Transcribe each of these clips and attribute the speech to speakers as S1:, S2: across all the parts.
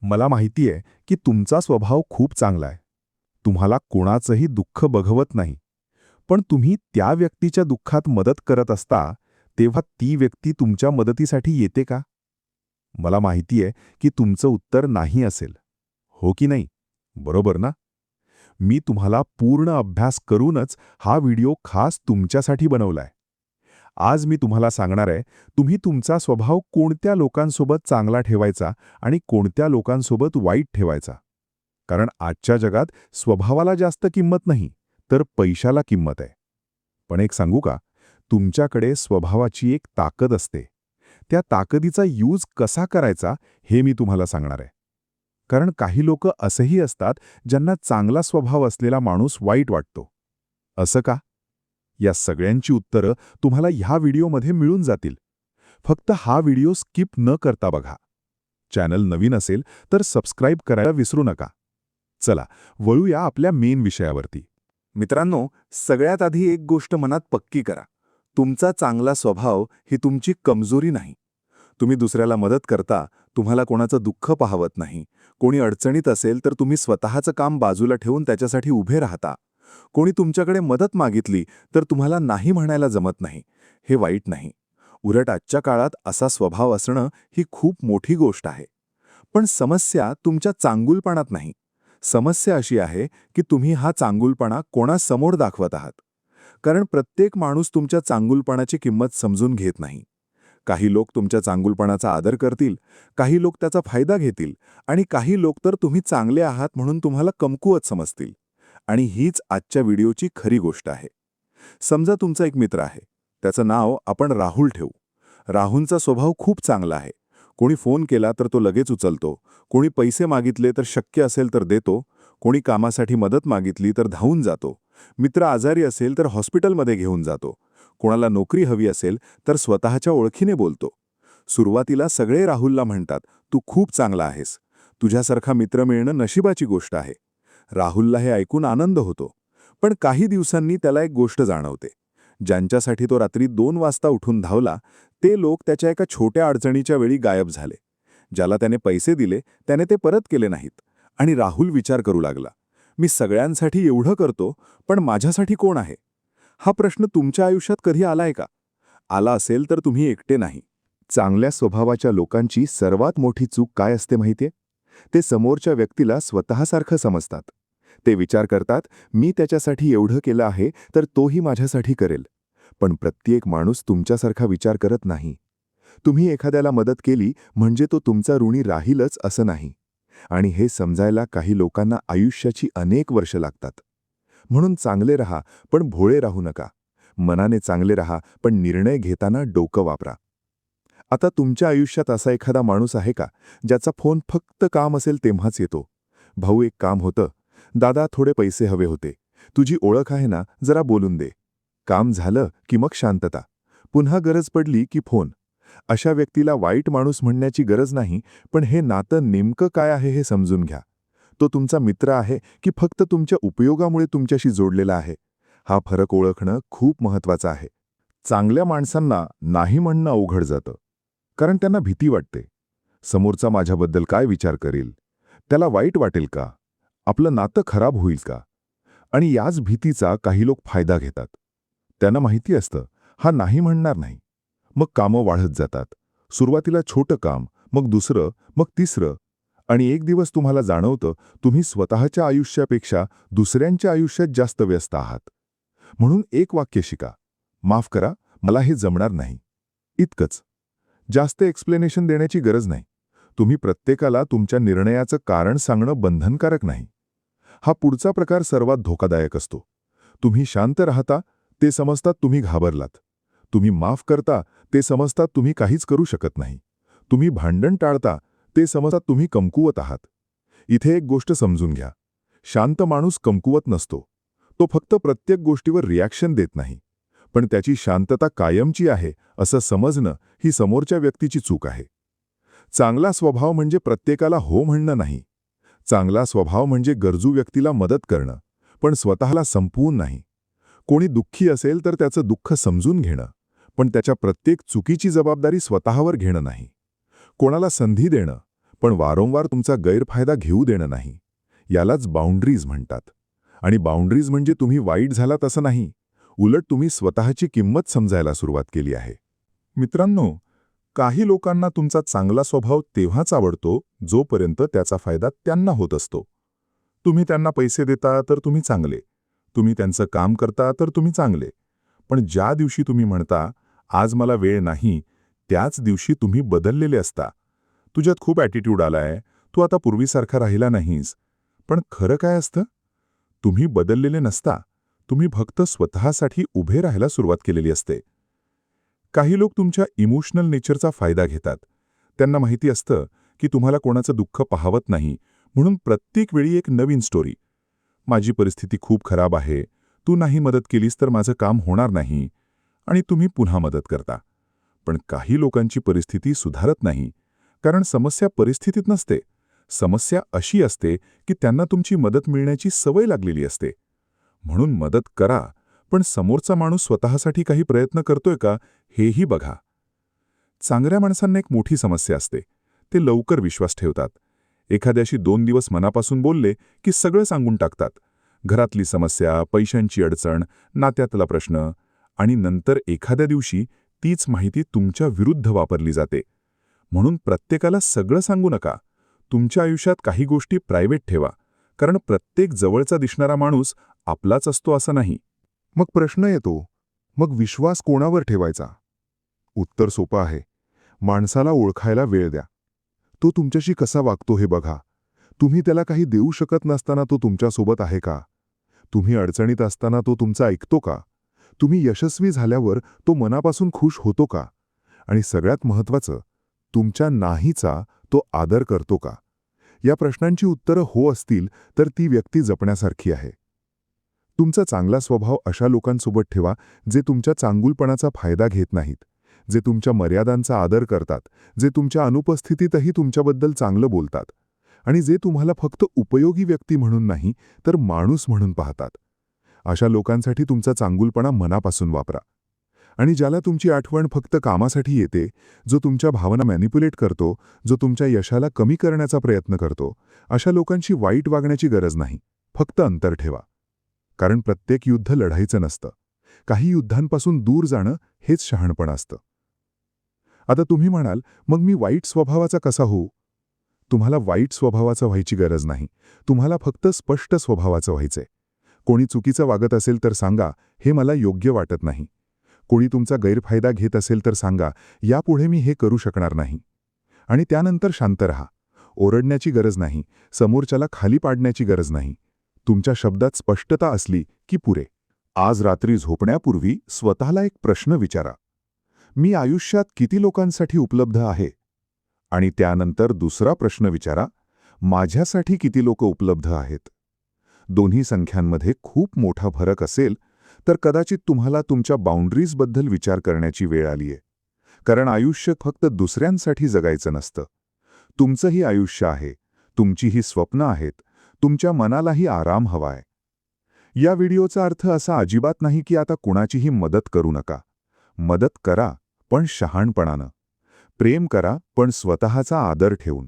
S1: मला माहिती आहे की तुमचा स्वभाव खूप चांगला आहे. तुम्हाला कोणाचंही दुःख बघवत नाही. पण तुम्ही त्या व्यक्तीच्या दुःखात मदत करत असता, तेव्हा ती व्यक्ती तुमच्या मदतीसाठी येते का? मला माहिती आहे की तुमचं उत्तर नाही असेल. हो की नाही? बरोबर ना? मी तुम्हाला पूर्ण अभ्यास करूनच हा व्हिडिओ खास तुमच्यासाठी बनवलाय. आज मी तुम्हाला सांगणार आहे, तुम्ही तुमचा स्वभाव कोणत्या लोकांसोबत चांगला ठेवायचा आणि कोणत्या लोकांसोबत वाईट ठेवायचा. कारण आजच्या जगात स्वभावाला जास्त किंमत नाही, तर पैशाला किंमत आहे. पण एक सांगू का, तुमच्याकडे स्वभावाची एक ताकद असते. त्या ताकदीचा यूज कसा करायचा हे मी तुम्हाला सांगणार आहे. कारण काही लोक असेही असतात ज्यांना चांगला स्वभाव असलेला माणूस वाईट वाटतो. असं का? या सगळ्यांची उत्तरं तुम्हाला ह्या व्हिडिओमध्ये मिळून जातील. फक्त हा व्हिडिओ स्किप न करता बघा. चॅनल नवीन असेल तर सबस्क्राईब करायला विसरू नका. चला वळूया आपल्या मेन विषयावरती. मित्रांनो, सगळ्यात आधी एक गोष्ट मनात पक्की करा. तुमचा चांगला स्वभाव ही तुमची कमजोरी नाही. तुम्ही दुसऱ्याला मदत करता, तुम्हाला कोणाचं दुःख पाहवत नाही. कोणी अडचणीत असेल तर तुम्ही स्वतःचं काम बाजूला ठेवून त्याच्यासाठी उभे राहता. कोणी तुमच्याकडे मदत मागितली तर तुम्हाला नाही म्हणायला जमत नाही. हे वाईट नाही. उलट आजच्या काळात असा स्वभाव असणं ही खूप मोठी गोष्ट आहे. पण समस्या तुमच्या चांगुलपणात नाही. समस्या अशी आहे की तुम्ही हा चांगुलपणा कोणासमोर दाखवत आहात. कारण प्रत्येक माणूस तुमच्या चांगुलपणाची किंमत समजून घेत नाही. काही लोक तुमच्या चांगुलपणाचा आदर करतील, काही लोक त्याचा फायदा घेतील आणि काही लोक तर तुम्ही चांगले आहात म्हणून तुम्हाला कमकुवत समजतील. आणि हीच आजच्या व्हिडिओची खरी गोष्ट आहे. समजा तुमचा एक मित्र आहे. त्याचं नाव आपण राहुल ठेवू. राहुलचा स्वभाव खूप चांगला आहे. कोणी फोन केला तर तो लगेच उचलतो. कोणी पैसे मागितले तर शक्य असेल तर देतो. कोणी कामासाठी मदत मागितली तर धावून जातो. मित्र आजारी असेल तर हॉस्पिटलमध्ये घेऊन जातो. कोणाला नोकरी हवी असेल तर स्वतःच्या ओळखीने बोलतो. सुरुवातीला सगळे राहुलला म्हणतात, तू खूप चांगला आहेस. तुझ्यासारखा मित्र मिळणं नशिबाची गोष्ट आहे. राहुलला हे ऐकून आनंद होतो. पण काही दिवसांनी त्याला एक गोष्ट जाणवते. ज्यांच्यासाठी तो रात्री 2 वाजता उठून धावला, ते लोक त्याच्या एका छोट्या अडचणीच्या वेळी गायब झाले. ज्याला त्याने पैसे दिले, त्याने ते परत केले नाहीत. आणि राहुल विचार करू लागला, मी सगळ्यांसाठी एवढं करतो, पण माझ्यासाठी कोण आहे? हा प्रश्न तुमच्या आयुष्यात कधी आलाय का? आला असेल तर तुम्ही एकटे नाही. चांगल्या स्वभावाच्या लोकांची सर्वात मोठी चूक काय असते माहितीये? ते समोरच्या व्यक्तीला स्वतःसारखं समजतात. ते विचार करतात, मी त्याच्यासाठी एवढं केलं आहे तर तोही माझ्यासाठी करेल. पण प्रत्येक माणूस तुमच्यासारखा विचार करत नाही. तुम्ही एखाद्याला मदत केली म्हणजे तो तुमचा ऋणी राहीलच असं नाही. आणि हे समजायला काही लोकांना आयुष्याची अनेक वर्ष लागतात. म्हणून चांगले रहा, पण भोळे राहू नका. मनाने चांगले रहा, पण निर्णय घेताना डोकं वापरा. आता तुमच्या आयुष्यात असा एखादा माणूस आहे का, ज्याचा फोन फक्त काम असेल तेव्हाच येतो? भाऊ, एक काम होतं. दादा, थोडे पैसे हवे होते. तुझी ओळख आहे ना, जरा बोलून दे. काम झालं की मग शांतता. पुन्हा गरज पडली की फोन. अशा व्यक्तीला वाईट माणूस म्हणण्याची गरज नाही, पण हे नातं नेमकं काय आहे हे समजून घ्या. तो तुमचा मित्र आहे की फक्त तुमच्या उपयोगामुळे तुमच्याशी जोडलेला आहे? हा फरक ओळखणं खूप महत्त्वाचं आहे. चांगल्या माणसांना नाही म्हणणं अवघड जातं. कारण त्यांना भीती वाटते. समोरचा माझ्याबद्दल काय विचार करेल? त्याला वाईट वाटेल का? आपलं नातं खराब होईल का? आणि याच भीतीचा काही लोक फायदा घेतात. त्यांना माहिती असतं, हा नाही म्हणणार नाही. मग कामं वाढत जातात. सुरुवातीला छोटं काम, मग दुसरं, मग तिसरं. आणि एक दिवस तुम्हाला जाणवतं, तुम्ही स्वतःच्या आयुष्यापेक्षा दुसऱ्यांच्या आयुष्यात जास्त व्यस्त आहात. म्हणून एक वाक्य शिका. माफ करा, मला हे जमणार नाही. इतकंच. जास्त एक्सप्लेनेशन देण्याची गरज नाही. तुम्ही प्रत्येकाला तुमच्या निर्णयाचं कारण सांगणं बंधनकारक नाही. हा पुढचा प्रकार सर्वात धोकादायक असतो. तुम्ही शांत राहता, ते समजतात तुम्ही घाबरलात. तुम्ही माफ करता, ते समजतात तुम्ही काहीच करू शकत नाही. तुम्ही भांडण टाळता, ते समजतात तुम्ही कमकुवत आहात. इथे एक गोष्ट समजून घ्या. शांत माणूस कमकुवत नसतो. तो फक्त प्रत्येक गोष्टीवर रिॲक्शन देत नाही. पण त्याची शांतता कायमची आहे असं समजणं ही समोरच्या व्यक्तीची चूक आहे. चांगला स्वभाव म्हणजे प्रत्येकाला हो म्हणणं नाही. चांगला स्वभाव म्हणजे गरजू व्यक्तीला मदत करणं, पण स्वतःला संपवून नाही. कोणी दुःखी असेल तर त्याचं दुःख समजून घेणं, पण त्याच्या प्रत्येक चुकीची जबाबदारी स्वतःवर घेणं नाही. कोणाला संधी देणं, पण वारंवार तुमचा गैरफायदा घेऊ देणं नाही. यालाच बाउंड्रीज म्हणतात. आणि बाउंड्रीज म्हणजे तुम्ही वाईट झालात असं नाही, उलट तुम्ही स्वतःची किंमत समजायला सुरुवात केली आहे. मित्रांनो, काही लोकांना तुमचा चांगला स्वभाव तेव्हाच आवडतो जोपर्यंत त्याचा फायदा त्यांना होत असतो. तुम्ही त्यांना पैसे देता तर तुम्ही चांगले, तुम्ही त्यांचं काम करता तर तुम्ही चांगले. पण ज्या दिवशी तुम्ही म्हणता, आज मला वेळ नाही, त्याच दिवशी तुम्ही बदललेले असता. तुझ्यात खूप ॲटिट्यूड आलाय, तू आता पूर्वीसारखा राहिला नाहीस. पण खरं काय असतं? तुम्ही बदललेले नसता, तुम्ही फक्त स्वतःसाठी उभे राहायला सुरुवात केलेली असते. काही लोक तुमच्या इमोशनल नेचरचा फायदा घेतात. त्यांना माहिती असतं की तुम्हाला कोणाचं दुःख पाहवत नाही, म्हणून प्रत्येक वेळी एक नवीन स्टोरी. माझी परिस्थिती खूप खराब आहे, तू नाही मदत केलीस तर माझं काम होणार नाही, आणि तुम्ही पुन्हा मदत करता. पण काही लोकांची परिस्थिती सुधारत नाही, कारण समस्या परिस्थितीत नसते. समस्या अशी असते की त्यांना तुमची मदत मिळण्याची सवय लागलेली असते. म्हणून मदत करा, पण समोरचा माणूस स्वतःसाठी काही प्रयत्न करतोय का हेही बघा. चांगल्या माणसांना एक मोठी समस्या असते. ते लवकर विश्वास ठेवतात. एखाद्याशी 2 दिवस मनापासून बोलले की सगळं सांगून टाकतात. घरातली समस्या, पैशांची अडचण, नात्यातला प्रश्न, आणि नंतर एखाद्या दिवशी तीच माहिती तुमच्या विरुद्ध वापरली जाते. म्हणून प्रत्येकाला सगळं सांगू नका. तुमच्या आयुष्यात काही गोष्टी प्रायव्हेट ठेवा, कारण प्रत्येक जवळचा दिसणारा माणूस आपलाच असतो असं नाही. मग प्रश्न येतो, मग विश्वास कोणावर ठेवायचा? उत्तर सोपं आहे. माणसाला ओळखायला वेळ द्या. तो तुमच्याशी कसा वागतो हे बघा. तुम्ही त्याला काही देऊ शकत नसताना तो तुमच्यासोबत आहे का? तुम्ही अडचणीत असताना तो तुमचं ऐकतो का? तुम्ही यशस्वी झाल्यावर तो मनापासून खुश होतो का? आणि सगळ्यात महत्त्वाचं, तुमच्या नाहीचा तो आदर करतो का? या प्रश्नांची उत्तरं हो असतील तर ती व्यक्ती जपण्यासारखी आहे. तुमचा चांगला स्वभाव अशा लोकांसोबत ठेवा जे तुमच्या चांगुलपणाचा फायदा घेत नाहीत, जे तुमच्या मर्यादांचा आदर करतात, जे तुमच्या अनुपस्थितीतही तुमच्याबद्दल चांगलं बोलतात, आणि जे तुम्हाला फक्त उपयोगी व्यक्ती म्हणून नाही तर माणूस म्हणून पाहतात. अशा लोकांसाठी तुमचा चांगुलपणा मनापासून वापरा. आणि ज्याला तुमची आठवण फक्त कामासाठी येते, जो तुमच्या भावना मॅनिप्युलेट करतो, जो तुमच्या यशाला कमी करण्याचा प्रयत्न करतो, अशा लोकांशी वाईट वागण्याची गरज नाही. फक्त अंतर ठेवा. कारण प्रत्येक युद्ध लढायचं नसतं. काही युद्धांपासून दूर जाणं हेच शहाणपण असतं. आता तुम्ही म्हणाल, मग मी वाईट स्वभावाचा कसा होऊ? तुम्हाला वाईट स्वभावाचं व्हायची गरज नाही. तुम्हाला फक्त स्पष्ट स्वभावाचं व्हायचंय. कोणी चुकीचं वागत असेल तर सांगा, हे मला योग्य वाटत नाही. कोणी तुमचा गैरफायदा घेत असेल तर सांगा, यापुढे मी हे करू शकणार नाही. आणि त्यानंतर शांत रहा. ओरडण्याची गरज नाही, समोरच्याला खाली पाडण्याची गरज नाही. तुमच्या शब्दात स्पष्टता असली की पुरे. आज रात्री झोपण्यापूर्वी स्वतःला एक प्रश्न विचारा. मी आयुष्यात किती लोकांसाठी उपलब्ध आहे? आणि त्यानंतर दुसरा प्रश्न विचारा, माझ्यासाठी किती लोक उपलब्ध आहेत? दोन्ही संख्यांमध्ये खूप मोठा फरक असेल तर कदाचित तुम्हाला तुमच्या बाउंड्रीजबद्दल विचार करण्याची वेळ आलीये. कारण आयुष्य फक्त दुसऱ्यांसाठी जगायचं नसतं. तुमचंही आयुष्य आहे, तुमचीही स्वप्न आहेत, तुमच्या मनालाही आराम हवाय. या व्हिडिओचा अर्थ असा अजिबात नाही की आता कुणाचीही मदत करू नका. मदत करा, पण शहाणपणानं. प्रेम करा, पण स्वतःचा आदर ठेवून.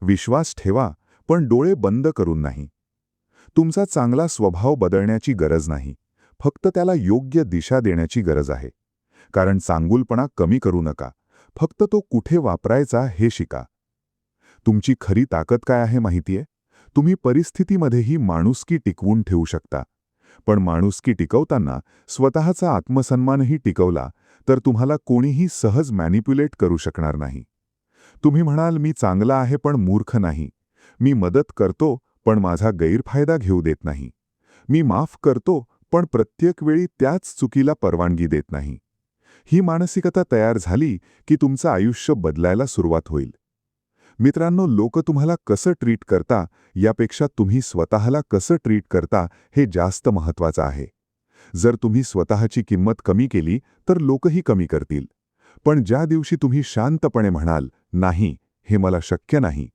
S1: विश्वास ठेवा, पण डोळे बंद करून नाही. तुमचा चांगला स्वभाव बदलण्याची गरज नाही, फक्त त्याला योग्य दिशा देण्याची गरज आहे. कारण चांगुलपणा कमी करू नका, फक्त तो कुठे वापरायचा हे शिका. तुमची खरी ताकद काय आहे माहितीये? तुम्ही परिस्थितीमध्येही माणुसकी टिकवून ठेवू शकता. पण माणुसकी टिकवताना स्वतःचा आत्मसन्मानही टिकवला तर तुम्हाला कोणीही सहज मॅनिप्युलेट करू शकणार नाही. तुम्ही म्हणाल, मी चांगला आहे पण मूर्ख नाही. मी मदत करतो पण माझा गैरफायदा घेऊ देत नाही. मी माफ करतो पण प्रत्येक वेळी त्याच चुकीला परवानगी देत नाही. ही मानसिकता तयार झाली की तुमचं आयुष्य बदलायला सुरुवात होईल. मित्रांनो, लोक तुम्हाला कसं ट्रीट करता यापेक्षा तुम्ही स्वतःला कसं ट्रीट करता हे जास्त महत्त्वाचं आहे. जर तुम्ही स्वतःची किंमत कमी केली तर लोकही कमी करतील. पण ज्या दिवशी तुम्ही शांतपणे म्हणाल, नाही, हे मला शक्य नाही,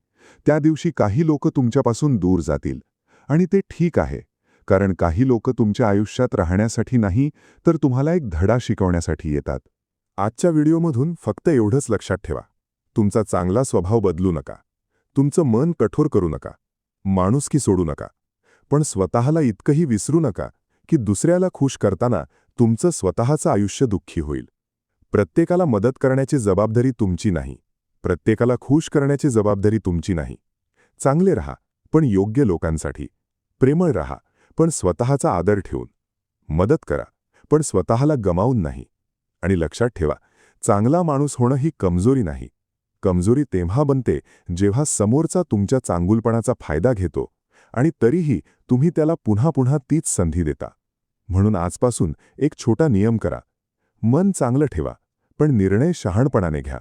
S1: त्या दिवशी काही लोक तुमच्यापासून दूर जातील. आणि ते ठीक आहे, कारण काही लोक तुमच्या आयुष्यात राहण्यासाठी नाही तर तुम्हाला एक धडा शिकवण्यासाठी येतात. आजच्या व्हिडिओमधून फक्त एवढंच लक्षात ठेवा. तुमचा चांगला स्वभाव बदलू नका.
S2: तुमचं मन कठोर करू नका, माणुसकी सोडू नका, पण स्वतःला इतकंही विसरू नका की दुसऱ्याला खुश करताना तुमचं स्वतःचं आयुष्य दुःखी होईल. प्रत्येकाला मदत करण्याची जबाबदारी तुमची नाही. प्रत्येकाला खुश करण्याची जबाबदारी तुमची नाही. चांगले रहा, पण योग्य लोकांसाठी. प्रेमळ रहा, पण स्वतःचा आदर ठेवून. मदत करा, पण स्वतःला गमावून नाही. आणि लक्षात ठेवा, चांगला माणूस होणं ही कमजोरी नाही. कमजोरी तेव्हा बनते जेव्हा समोरचा तुमच्या चांगुलपणाचा फायदा घेतो आणि तरीही तुम्ही त्याला पुन्हा पुन्हा तीच संधी देता. म्हणून आजपासून एक छोटा नियम करा. मन चांगलं ठेवा, पण निर्णय शहाणपणाने घ्या.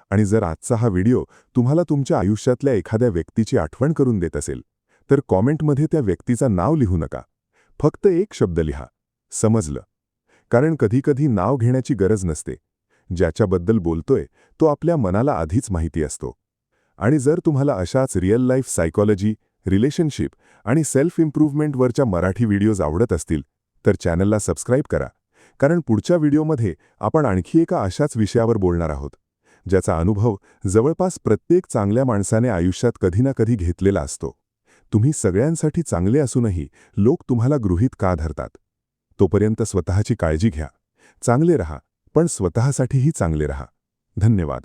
S2: आणि जर आजचा हा व्हिडिओ तुम्हाला तुमच्या आयुष्यातल्या एखाद्या व्यक्तीची आठवण करून देत असेल, तर कॉमेंटमध्ये त्या व्यक्तीचं नाव लिहू नका. फक्त एक शब्द लिहा, समजलं. कारण कधीकधी नाव घेण्याची गरज नसते. ज्याच्याबद्दल बोलतोय तो आपल्या मनाला आधीच माहिती असतो. आणि जर तुम्हाला अशाच रिअल लाईफ सायकॉलॉजी, रिलेशनशिप आणि सेल्फ इम्प्रूव्हमेंटवरच्या मराठी व्हिडिओज आवडत असतील, तर चॅनलला सबस्क्राईब करा. कारण पुढच्या व्हिडिओमध्ये आपण आणखी एका अशाच विषयावर बोलणार आहोत, ज्याचा अनुभव जवळपास प्रत्येक चांगल्या माणसाने आयुष्यात कधी ना कधी घेतलेला असतो. तुम्ही सगळ्यांसाठी चांगले असूनही लोक तुम्हाला गृहीत का धरतात? तोपर्यंत स्वतःची काळजी घ्या. चांगले रहा, पण स्वतःसाठीही चांगले रहा. धन्यवाद.